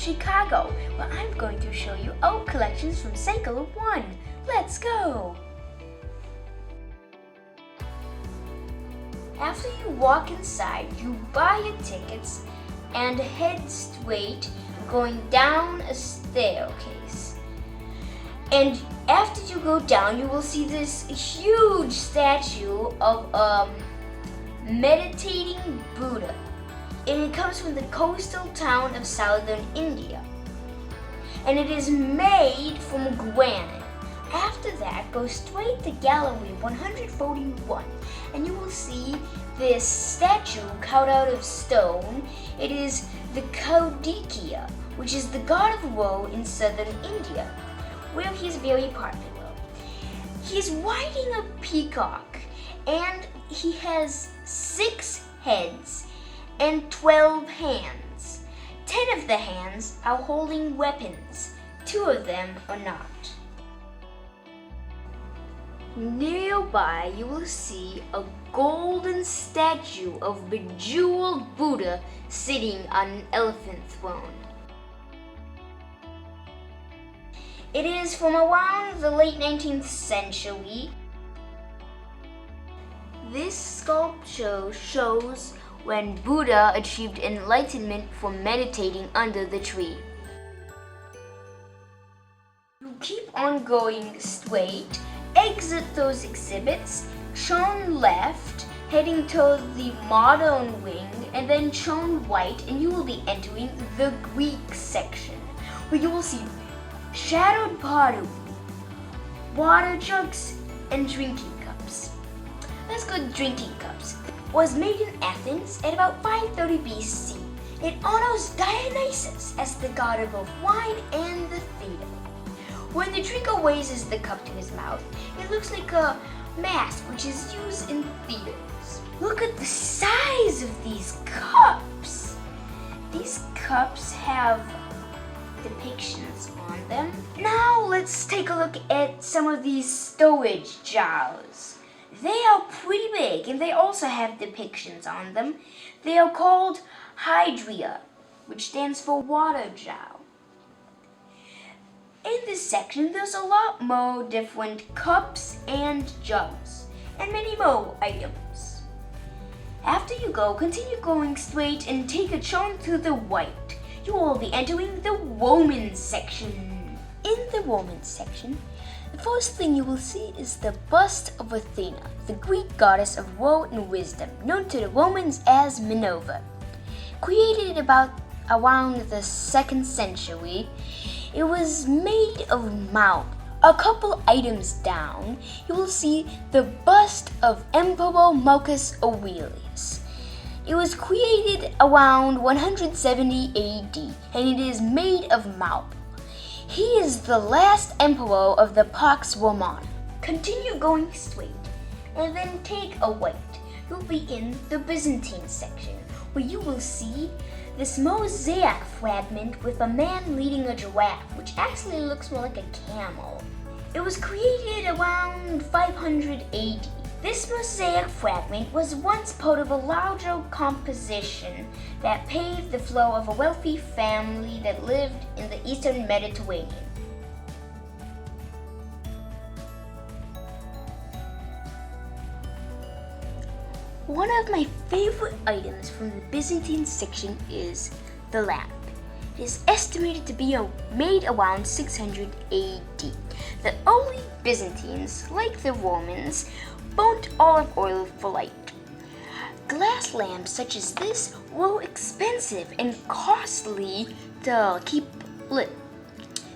Chicago, where I'm going to show you old collections from Cycle1. Let's go! After you walk inside, you buy your tickets and head straight going down a staircase. And after you go down, you will see this huge statue of a meditating Buddha. And it comes from the coastal town of southern India. And it is made from granite. After that, go straight to Gallery 141 and you will see this statue cut out of stone. It is the Kaudikya, which is the god of woe in southern India, where he is very popular. He is riding a peacock and he has 6 heads and 12 hands. 10 of the hands are holding weapons, 2 of them are not. Nearby, you will see a golden statue of bejeweled Buddha sitting on an elephant throne. It is from around the late 19th century. This sculpture shows when Buddha achieved enlightenment from meditating under the tree. You keep on going straight, exit those exhibits, turn left, heading toward the modern wing, and then turn right, and you will be entering the Greek section, where you will see shattered pottery, water jugs, and drinking cups. Let's go to drinking cups. It was made in Athens at about 530 BC. It honors Dionysus as the god of both wine and the theater. When the drinker raises the cup to his mouth, it looks like a mask which is used in theaters. Look at the size of these cups! These cups have depictions on them. Now let's take a look at some of these storage jars. They are pretty big and they also have depictions on them. They are called hydria, which stands for water jar. In this section, there's a lot more different cups and jugs, and many more items. After you go, continue going straight and take a turn to the right. You will be entering the Roman section. In the Roman section, the first thing you will see is the bust of Athena, the Greek goddess of war and wisdom, known to the Romans as Minerva. Created around the 2nd century, it was made of marble. A couple items down, you will see the bust of Emperor Marcus Aurelius. It was created around 170 AD, and it is made of marble. He is the last emperor of the Pax Romana. Continue going straight, and then take a right. You'll be in the Byzantine section, where you will see this mosaic fragment with a man leading a giraffe, which actually looks more like a camel. It was created around 500 AD. This mosaic fragment was once part of a larger composition that paved the flow of a wealthy family that lived in the eastern Mediterranean. One of my favorite items from the Byzantine section is the lamp. It is estimated to be made around 600 AD. The early Byzantines, like the Romans, burnt olive oil for light. Glass lamps such as this were expensive and costly to keep lit,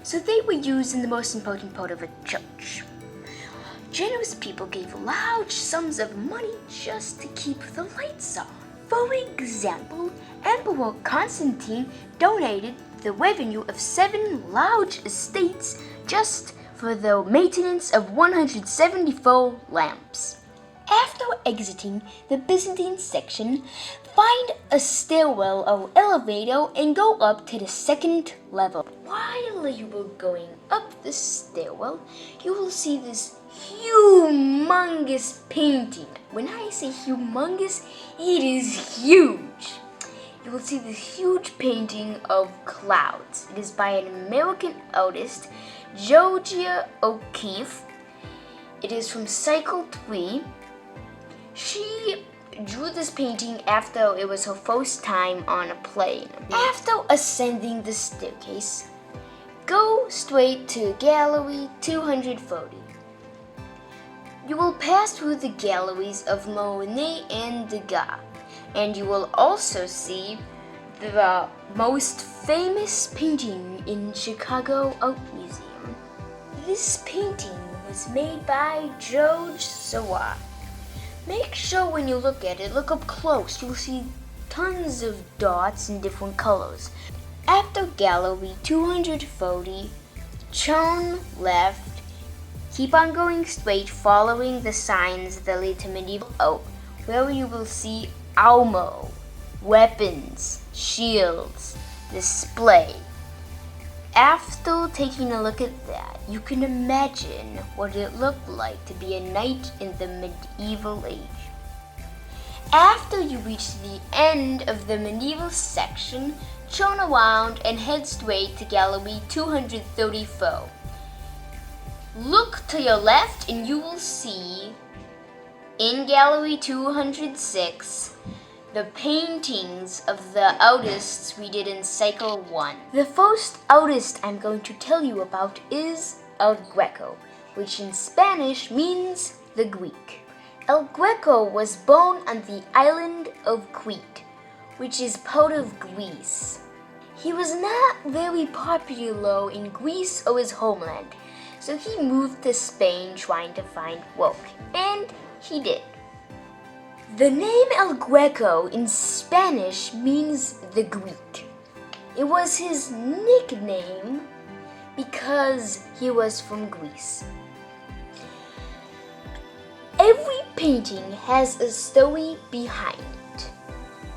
so they were used in the most important part of a church. Generous people gave large sums of money just to keep the lights on. For example, Emperor Constantine donated the revenue of 7 large estates just for the maintenance of 174 lamps. After exiting the Byzantine section, find a stairwell or elevator and go up to the 2nd level. While you are going up the stairwell, you will see this humongous painting. When I say humongous, it is huge. you will see this huge painting of clouds. It is by an American artist, Georgia O'Keeffe. It is from Cycle1. She drew this painting after it was her first time on a plane. After ascending the staircase, go straight to Gallery 230. You will pass through the galleries of Monet and Degas, and you will also see the most famous painting in Chicago Art Museum. This painting was made by George Seurat. Make sure when you look at it, look up close. You'll see tons of dots in different colors. After Gallery 230, turn left, keep on going straight, following the signs that lead to medieval art, where you will see armor, weapons, shields, display. After taking a look at that, you can imagine what it looked like to be a knight in the medieval age. After you reach the end of the medieval section, turn around and head straight to Gallery 234. Look to your left and you will see, in Gallery 206, the paintings of the artists we did in Cycle 1. The first artist I'm going to tell you about is El Greco, which in Spanish means the Greek. El Greco was born on the island of Crete, which is part of Greece. He was not very popular in Greece or his homeland, so he moved to Spain trying to find work, and he did. The name El Greco in Spanish means the Greek. It was his nickname because he was from Greece. Every painting has a story behind it.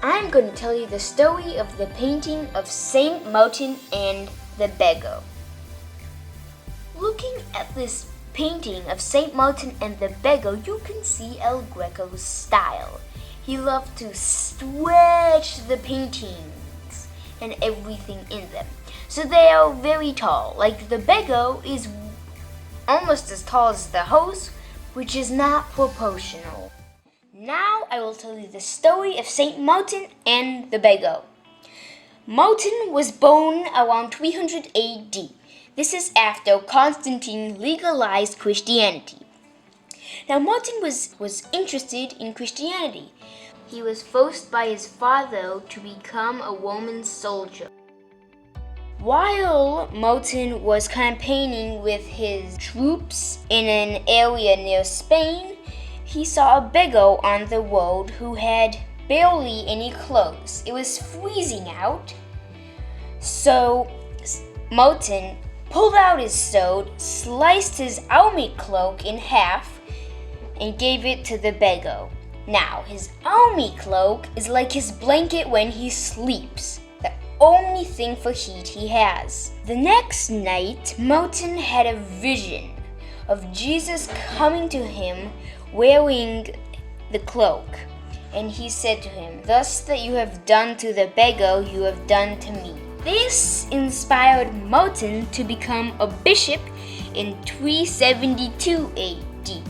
I'm going to tell you the story of the painting of Saint Martin and the Beggar. Looking at this painting of Saint Martin and the Beggar, you can see El Greco's style. He loved to stretch the paintings and everything in them, so they are very tall. Like the Beggar is almost as tall as the host, which is not proportional. Now I will tell you the story of Saint Martin and the Beggar. Martin was born around 300 AD. This is after Constantine legalized Christianity. Now Martin was interested in Christianity. He was forced by his father to become a Roman soldier. While Martin was campaigning with his troops in an area near Spain, he saw a beggar on the road who had barely any clothes. It was freezing out. So Martin pulled out his sword, sliced his army cloak in half, and gave it to the beggar. Now, his army cloak is like his blanket when he sleeps, the only thing for heat he has. The next night, Martin had a vision of Jesus coming to him wearing the cloak. And he said to him, "Thus that you have done to the beggar, you have done to me." This inspired Martin to become a bishop in 372 AD.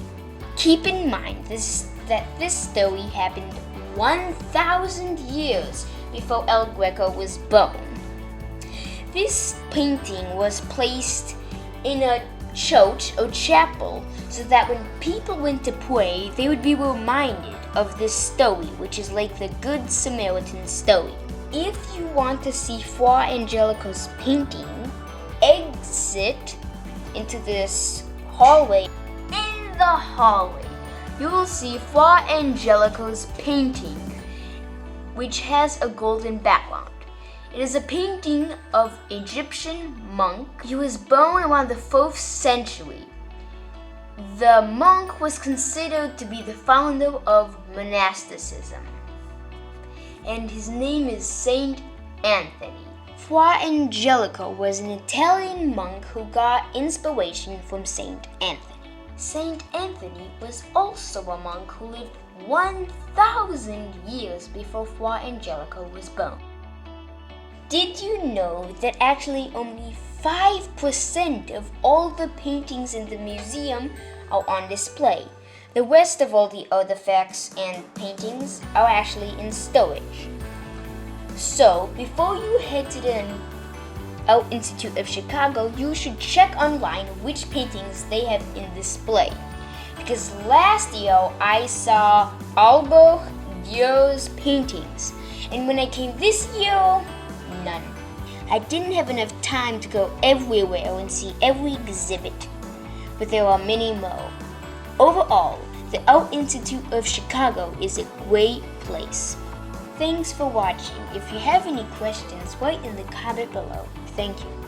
Keep in mind that this story happened 1,000 years before El Greco was born. This painting was placed in a church or chapel so that when people went to pray, they would be reminded of this story, which is like the Good Samaritan story. If you want to see Fra Angelico's painting, exit into this hallway. In the hallway, you will see Fra Angelico's painting, which has a golden background. It is a painting of an Egyptian monk. He was born around the 4th century. The monk was considered to be the founder of monasticism, and his name is Saint Anthony. Fra Angelico was an Italian monk who got inspiration from Saint Anthony. Saint Anthony was also a monk who lived 1,000 years before Fra Angelico was born. Did you know that actually only 5% of all the paintings in the museum are on display? The rest of all the artifacts and paintings are actually in storage. So, before you head to the Art Institute of Chicago, you should check online which paintings they have in display. Because last year I saw Albert Dürer's paintings, and when I came this year, none. I didn't have enough time to go everywhere and see every exhibit, but there are many more. Overall, the Art Institute of Chicago is a great place. Thanks for watching. If you have any questions, write in the comment below. Thank you.